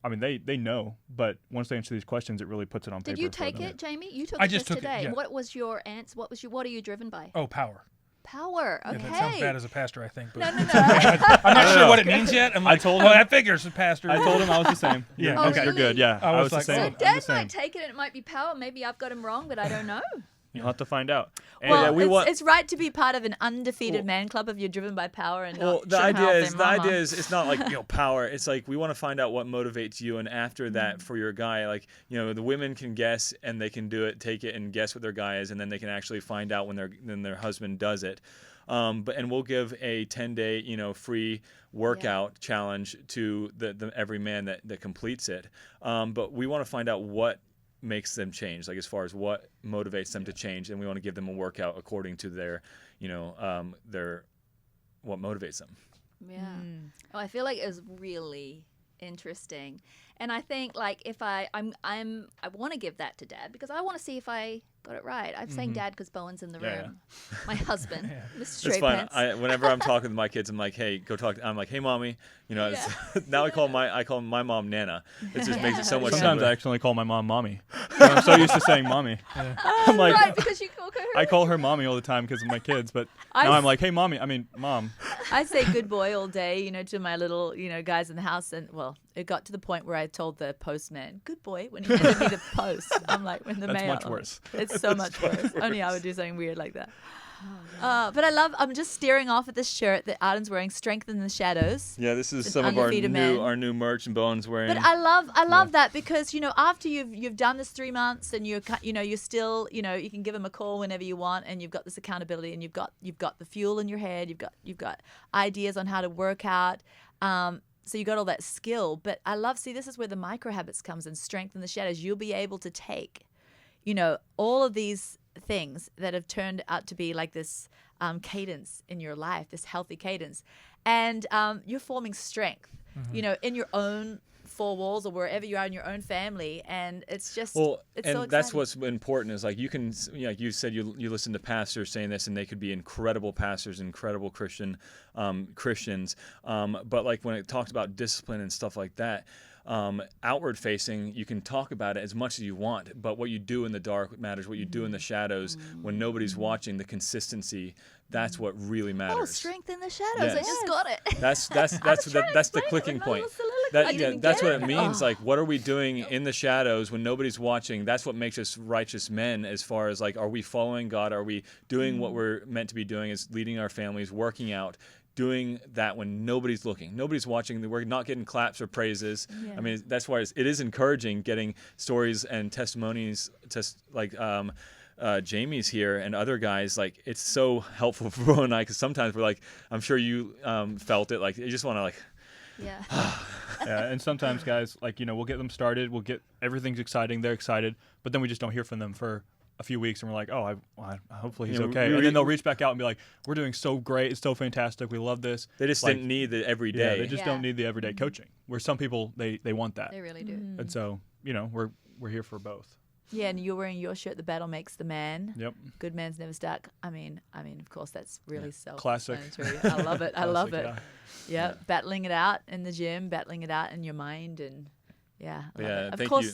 I mean, they know, but once they answer these questions, it really puts it on paper. Did you for take them. it, Jamie? You took I it just took it, today. yeah. What was your answer? What are you driven by? Oh, power. Power. Okay. Yeah, that sounds bad as a pastor, I think. But No. I'm not sure what it means yet. I'm like, told oh, him- that figures, pastor. I told him I was the same. Yeah, Oh, okay. You're good. really? Yeah, I I was was the like, same. So oh. I'm the Dad same. might take it and it might be power. Maybe I've got him wrong, but I don't know. You'll have to find out. And Well, yeah, we it's, want- it's right to be part of an undefeated Well- man club if you're driven by power and Well, not the Trim idea Healthy is it's not like power. It's like we want to find out what motivates you, and after that, for your guy, like the women can guess and they can do it, take it, and guess what their guy is, and then they can actually find out when their husband does it. And we'll give a 10-day free workout challenge to the every man that completes it. But we want to find out what makes them change, like as far as what motivates them to change, and we want to give them a workout according to their what motivates them. Yeah. Oh, I feel like it was really interesting, and I think like if I want to give that to Dad because I want to see if I got it right. I'm saying Dad because Bowen's in the Yeah, room. My husband, Mr. It's Straight fun. Pants. Whenever I'm talking with my kids, I'm like, "Hey, go talk." I'm like, "Hey, mommy." Now I call my mom Nana. It just makes it so much Sometimes simpler. I accidentally call my mom mommy. I'm so used to saying mommy. I'm like, Right, because you call her. I call her mommy all the time because of my kids, but now I'm like, hey, mommy. I mean, mom. I say good boy all day, to my little, guys in the house. And, well, it got to the point where I told the postman, good boy, when he handed me the post. I'm like, when the That's mail. much worse. It's so much worse. Only I would do something weird like that. But I'm just staring off at this shirt that Arden's wearing, Strength in the Shadows. Yeah, this is It's some an of our undefeated new man. merch and Bowen's wearing. But I love that because after you've done this 3 months and you're still you can give him a call whenever you want and you've got this accountability and you've got the fuel in your head, you've got ideas on how to work out. So you got all that skill. But this is where the micro habits comes in. Strength in the Shadows. You'll be able to take all of these things that have turned out to be like this cadence in your life, this healthy cadence, and you're forming strength, in your own 4 walls or wherever you are in your own family, and it's just Well, it's and so that's exciting. what's important is like you can, like you said, you listen to pastors saying this, and they could be incredible pastors, incredible Christians. But like when it talks about discipline and stuff like that, outward facing, you can talk about it as much as you want, but what you do in the dark matters. What you do in the shadows when nobody's watching, the consistency. That's what really matters. Oh, Strength in the Shadows. I Yes. just got it. That's trying to that's the explain it clicking with my point. little soliloquy. I didn't That's get what it means. Like, what are we doing in the shadows when nobody's watching? That's what makes us righteous men. As far as like, are we following God? Are we doing what we're meant to be doing? Is leading our families, working out, doing that when nobody's looking, nobody's watching. We're not getting claps or praises. I mean, that's why it is encouraging getting stories and testimonies. Jamie's here and other guys, like it's so helpful for Bo and I because sometimes we're like, I'm sure you felt it, like you just want to like Yeah. Yeah, and sometimes guys, like, we'll get them started, everything's exciting, they're excited, but then we just don't hear from them for a few weeks, and we're like, hopefully he's okay. And then they'll reach back out and be like, we're doing so great, it's so fantastic, we love this. they just didn't need the every day. Yeah, they just don't need the everyday coaching. Where some people, they want that. They really do. And so, we're here for both. Yeah, and you're wearing your shirt, the battle makes the man. Yep. Good man's never stuck. I mean, of course, that's really Classic. self-explanatory. I love it. I love it. Classic, Yeah, battling it out in the gym, battling it out in your mind, and I love it. Of thank course,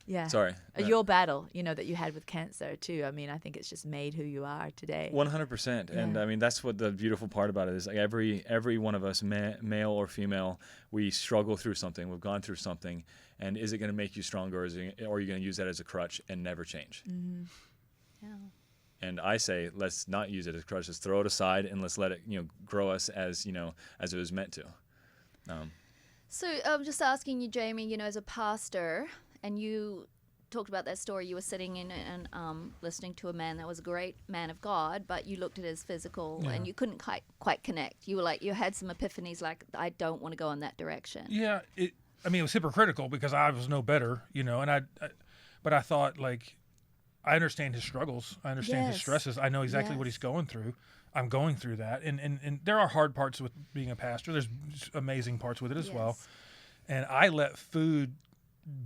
you. yeah. Sorry. Your battle, that you had with cancer too. I mean, I think it's just made who you are today. 100%. And Yeah. I mean, that's what the beautiful part about it is. Like every one of us, male or female, we struggle through something. We've gone through something. And is it going to make you stronger, or are you going to use that as a crutch and never change? Mm-hmm. Yeah. And I say, let's not use it as a crutch. Let's throw it aside and let's let it, grow us as it was meant to. So I'm just asking you, Jamie, you know, as a pastor, and you talked about that story, you were sitting in and listening to a man that was a great man of God, but you looked at his physical and you couldn't quite connect. You were like, you had some epiphanies like, I don't want to go in that direction. Yeah, it was hypocritical because I was no better, you know, but I thought, like, I understand his struggles. I understand his stresses. I know exactly what he's going through. I'm going through that. And there are hard parts with being a pastor. There's amazing parts with it as well. And I let food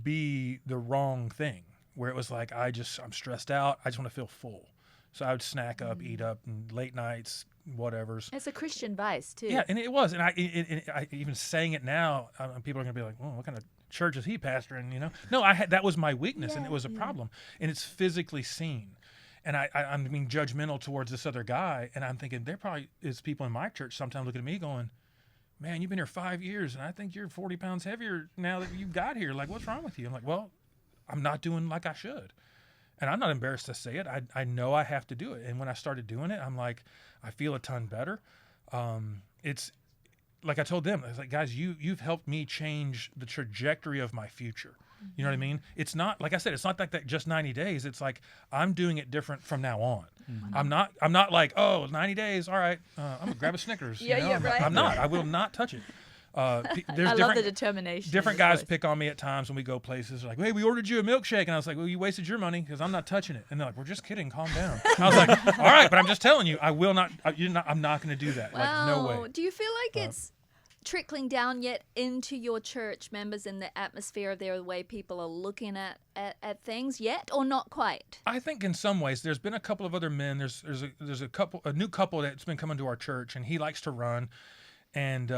be the wrong thing, where it was like, I'm stressed out. I just want to feel full. So I would snack up, eat up, and late nights, whatever's. It's a Christian vice too. Yeah, and it was. And I even saying it now, people are going to be like, well, what kind of church is he pastoring, you know? No, that was my weakness, and it was a problem. And it's physically seen. And I'm being judgmental towards this other guy, and I'm thinking there probably is people in my church sometimes looking at me going, man, you've been here 5 years, and I think you're 40 pounds heavier now that you got here. Like, what's wrong with you? I'm like, well, I'm not doing like I should. And I'm not embarrassed to say it. I know I have to do it. And when I started doing it, I'm like, I feel a ton better. It's like I told them, I was like, guys, you've helped me change the trajectory of my future. You know what I mean? It's not, like I said, it's not like that just 90 days. It's like, I'm doing it different from now on. I'm not like, oh, 90 days. All right. I'm going to grab a Snickers. Right. I'm not. I will not touch it. There's I love the determination. Different guys pick on me at times when we go places. They're like, hey, we ordered you a milkshake. And I was like, well, you wasted your money because I'm not touching it. And they're like, we're just kidding. Calm down. I was like, all right, but I'm just telling you, I will not. I'm not going to do that. Wow. Like, no way. Do you feel like it's trickling down yet into your church members in the atmosphere of the way people are looking at things yet, or not quite? I think in some ways there's been a couple of other men. There's a new couple that's been coming to our church, and he likes to run, and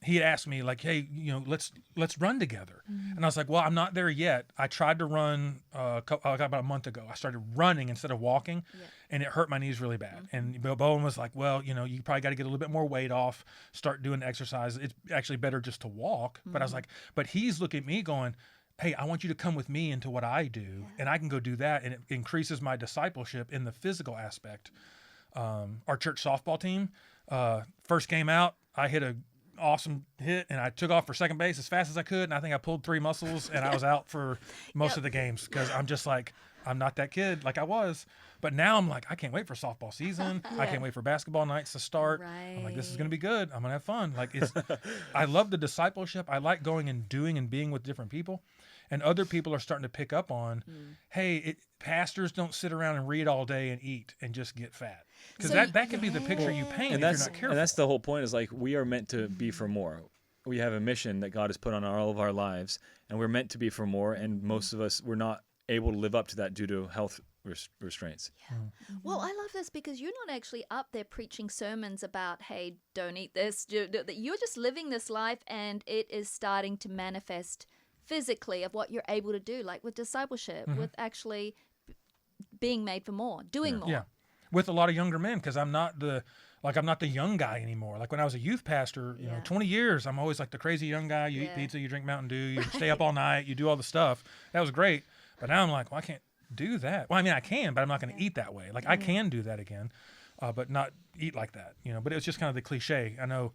he had asked me, like, hey, you know, let's run together. And I was like, well, I'm not there yet. I tried to run about a month ago. I started running instead of walking, and it hurt my knees really bad. And Bowen was like, well, you know, you probably got to get a little bit more weight off, start doing exercise. It's actually better just to walk. But I was like, but he's looking at me going, hey, I want you to come with me into what I do, and I can go do that, and it increases my discipleship in the physical aspect. Our church softball team, first game out, I hit a awesome hit, and I took off for second base as fast as I could, and I think I pulled 3 muscles, and I was out for most of the games because I'm just like, I'm not that kid like I was. But now I'm like, I can't wait for softball season. I can't wait for basketball nights to start. I'm like, this is going to be good. I'm going to have fun. Like, I love the discipleship. I like going and doing and being with different people. And other people are starting to pick up on, hey, pastors don't sit around and read all day and eat and just get fat. Because that could be the picture you paint if you're not careful. And that's the whole point, is like, we are meant to be for more. We have a mission that God has put on all of our lives, and we're meant to be for more, and most of us, we're not able to live up to that due to health restraints. Well, I love this because you're not actually up there preaching sermons about, hey, don't eat this. You're just living this life, and it is starting to manifest physically of what you're able to do, like with discipleship, with actually being made for more, doing more. Yeah, with a lot of younger men, because I'm not the young guy anymore. Like when I was a youth pastor, you know, 20 years, I'm always like the crazy young guy. You eat pizza, you drink Mountain Dew, you stay up all night, you do all the stuff. That was great. But now I'm like, well, I can't do that. Well, I mean, I can, but I'm not going to eat that way. Like I can do that again, but not eat like that, you know. But it was just kind of the cliche. I know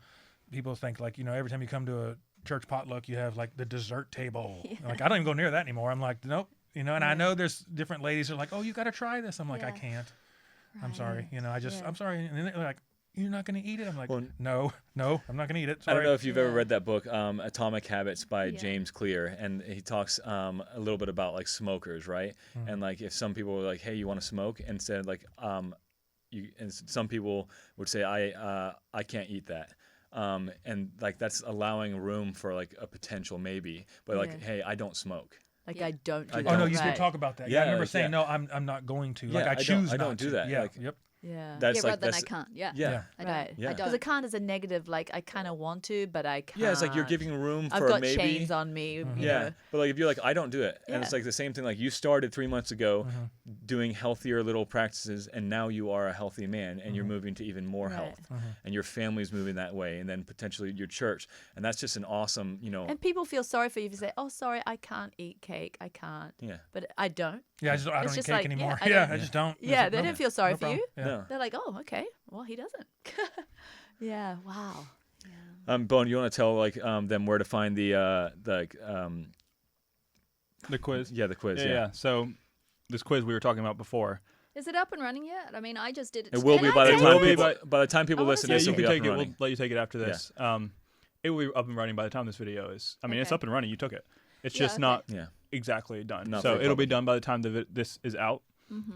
people think, like, you know, every time you come to a church potluck, you have like the dessert table. Like I don't even go near that anymore. I'm like, nope, you know. And I know there's different ladies that are like, oh, you got to try this. I'm like, I can't. I'm sorry, you know. I'm sorry. And then they're like, you're not going to eat it? I'm like, well, no, I'm not going to eat it. Sorry. I don't know if you've ever read that book, Atomic Habits by James Clear, and he talks a little bit about like smokers, right? And like if some people were like, hey, you want to smoke? And said like, and some people would say, I can't eat that. And like that's allowing room for like a potential maybe, but like, hey, I don't smoke. Like I don't do that. Oh no, you did talk about that. Yeah, I remember like, saying no, I'm not going to. Like Yeah, I choose. I don't do that. Yeah. Like, Yep. Yeah. That's like rather than that's I can't. Yeah. Yeah. I don't. Right. Yeah. I Because don't. a can't is a negative, like I kind of want to, but I can't. Yeah, it's like you're giving room for I've got maybe. chains on me. You Yeah, know. but like if you're like, I don't do it, and Yeah. it's like the same thing. Like you started 3 months ago doing healthier little practices, and now you are a healthy man, and you're moving to even more Right. health, and your family's moving that way, and then potentially your church, and that's just an awesome, you know. And people feel sorry for you if you say, "Oh, sorry, I can't eat cake. I can't." Yeah. But I don't. Yeah, I don't It's eat just cake like, anymore. I Yeah, don't- I just don't. Yeah, It's they like, don't feel sorry for problem. you. Yeah. No. They're like, "Oh, okay. Well, he doesn't." Yeah. Wow. Bone, you want to tell them where to find the quiz. Yeah, the quiz. Yeah. So this quiz we were talking about before. Is it up and running yet? I mean, I just did it. It will be by the today. time by the time people listen to Yeah, this, you it'll can be up take and it. running. We'll let you take it after this. It will be up and running by the time this video is. I mean, it's Okay. up and running. You took it. It's Yeah, just okay. not Yeah. exactly done. Not So for it'll be public. done by the time this is out.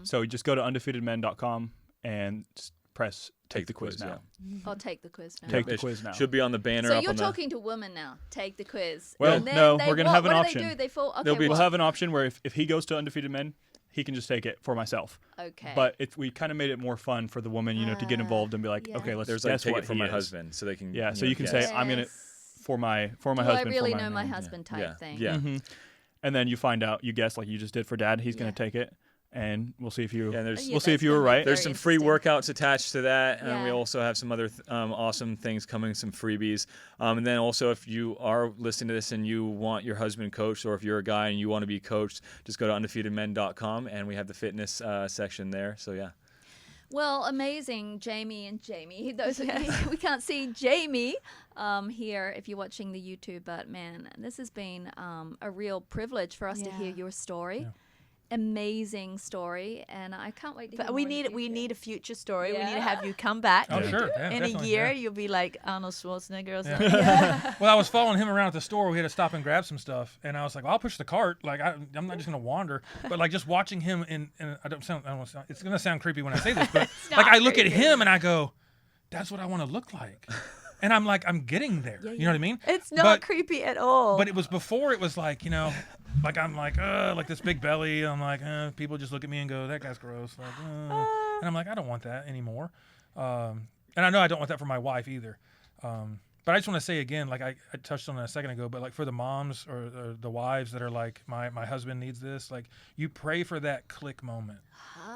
So you just go to undefeatedmen.com and press take the quiz now. I'll take the quiz now. Take the It quiz now. Should be on the banner So up you're on talking to women now. Take the quiz. Well, And then no, they, we're gonna have an what option. do they do? They fall. Okay, There'll be We'll what? have an option where if he goes to Undefeated Men, he can just take it for myself. Okay. But we kind of made it more fun for the woman, to get involved and be like, yeah. okay, let's There's guess take what it for he my is. husband, so they can. Yeah, so you can say, guess. I'm gonna Yes. for my Do husband. I really for my know my man. husband type thing? Yeah. And then you find out, you guess like you just did for Dad. He's gonna take it, and we'll see if you. Yeah, there's- we'll see if that's you were gonna be right. There's Very some free interesting. workouts attached to that, and we Yeah. also have some other awesome things coming, some freebies. And then also, if you are listening to this and you want your husband coached, or if you're a guy and you want to be coached, just go to undefeatedmen.com, and we have the fitness section there. So yeah. Well, amazing, Jamie and Jamie. Those we can't see Jamie here if you're watching the YouTube, but man, this has been a real privilege for us to hear Yeah. your story. Amazing story, and I can't wait to hear But we more in the need future. a future story. We need to Yeah. have you come back. Oh, sure. Yeah, In a definitely, year, yeah. you'll be like Arnold Schwarzenegger or Yeah. something. Well, I was following him around at the store. We had to stop and grab some stuff, and I was like, well, "I'll push the cart. Like, I'm not just gonna wander." But like, just watching him, and I don't want to sound. It's gonna sound creepy when I say this, but like, I look at him and I go, "That's what I want to look like," and I'm like, I'm getting there. You know what I mean? It's not But- creepy at all. But it was before. It was like, like I'm like this big belly. I'm like, people just look at me and go, "That guy's gross." Like, and I'm like, I don't want that anymore. And I know I don't want that for my wife either. But I just want to say again, like I touched on it a second ago, but like for the moms or the wives that are like, my husband needs this, like you pray for that click moment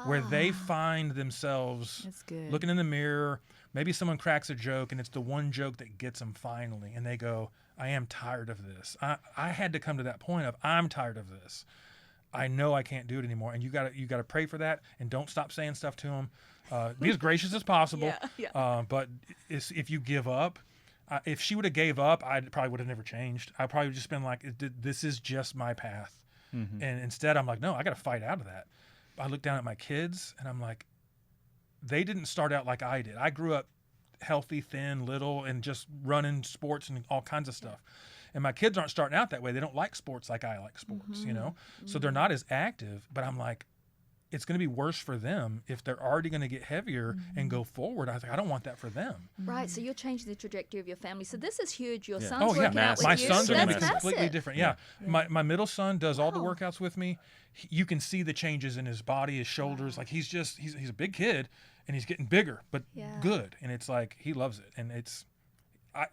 where they find themselves That's good. looking in the mirror. Maybe someone cracks a joke and it's the one joke that gets them finally. And they go, I am tired of this. I had to come to that point of I'm tired of this. I know I can't do it anymore. And you gotta pray for that, and don't stop saying stuff to them. Be as gracious as possible. But if you give up, if she would have gave up, I probably would have never changed. I probably just been like, this is just my path. And instead I'm like, no, I got to fight out of that. I look down at my kids and I'm like, they didn't start out like I did. I grew up healthy, thin, little, and just running sports and all kinds of stuff. And my kids aren't starting out that way. They don't like sports like I like sports, So they're not as active, but I'm like, it's going to be worse for them if they're already going to get heavier and go forward. I was like, I don't want that for them. Right, so you're changing the trajectory of your family. So this is huge. Your Yeah. son's Oh yeah, working out with my you. sons are going to be That's completely massive. different. Yeah, my middle son does all the workouts with me. You can see the changes in his body, his shoulders. Like he's a big kid and he's getting bigger, but good. And it's like he loves it. And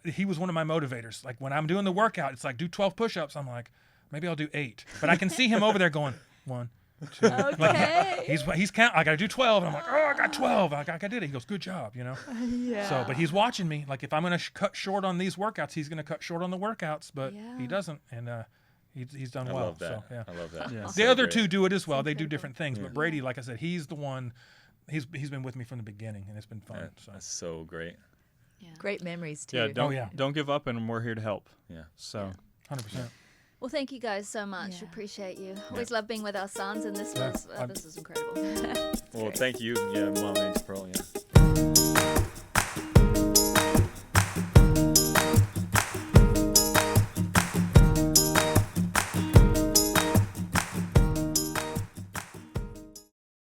he was one of my motivators. Like when I'm doing the workout, it's like do 12 push-ups. I'm like, maybe I'll do 8. But I can see him over there going 1, 2. Okay. Like he's count. I got to do 12. And I'm like, oh, I got 12. I did it. He goes, good job. Yeah. So, but he's watching me. Like if I'm going to cut short on these workouts, he's going to cut short on the workouts. But he doesn't, and he's done I well. love that. So, yeah. I love that. Yeah. That's The so other great. two do it as well. They do different things. But Brady, like I said, he's the one. He's been with me from the beginning, and it's been fun. So. That's so great. Great memories too. Yeah, don't give up, and we're here to help. Yeah. So 100%. Well, thank you guys so much. Yeah. Appreciate you. Always love being with our sons, and this Yeah. was this is incredible. Well, thank you. Yeah, Mom and Pearl. Yeah.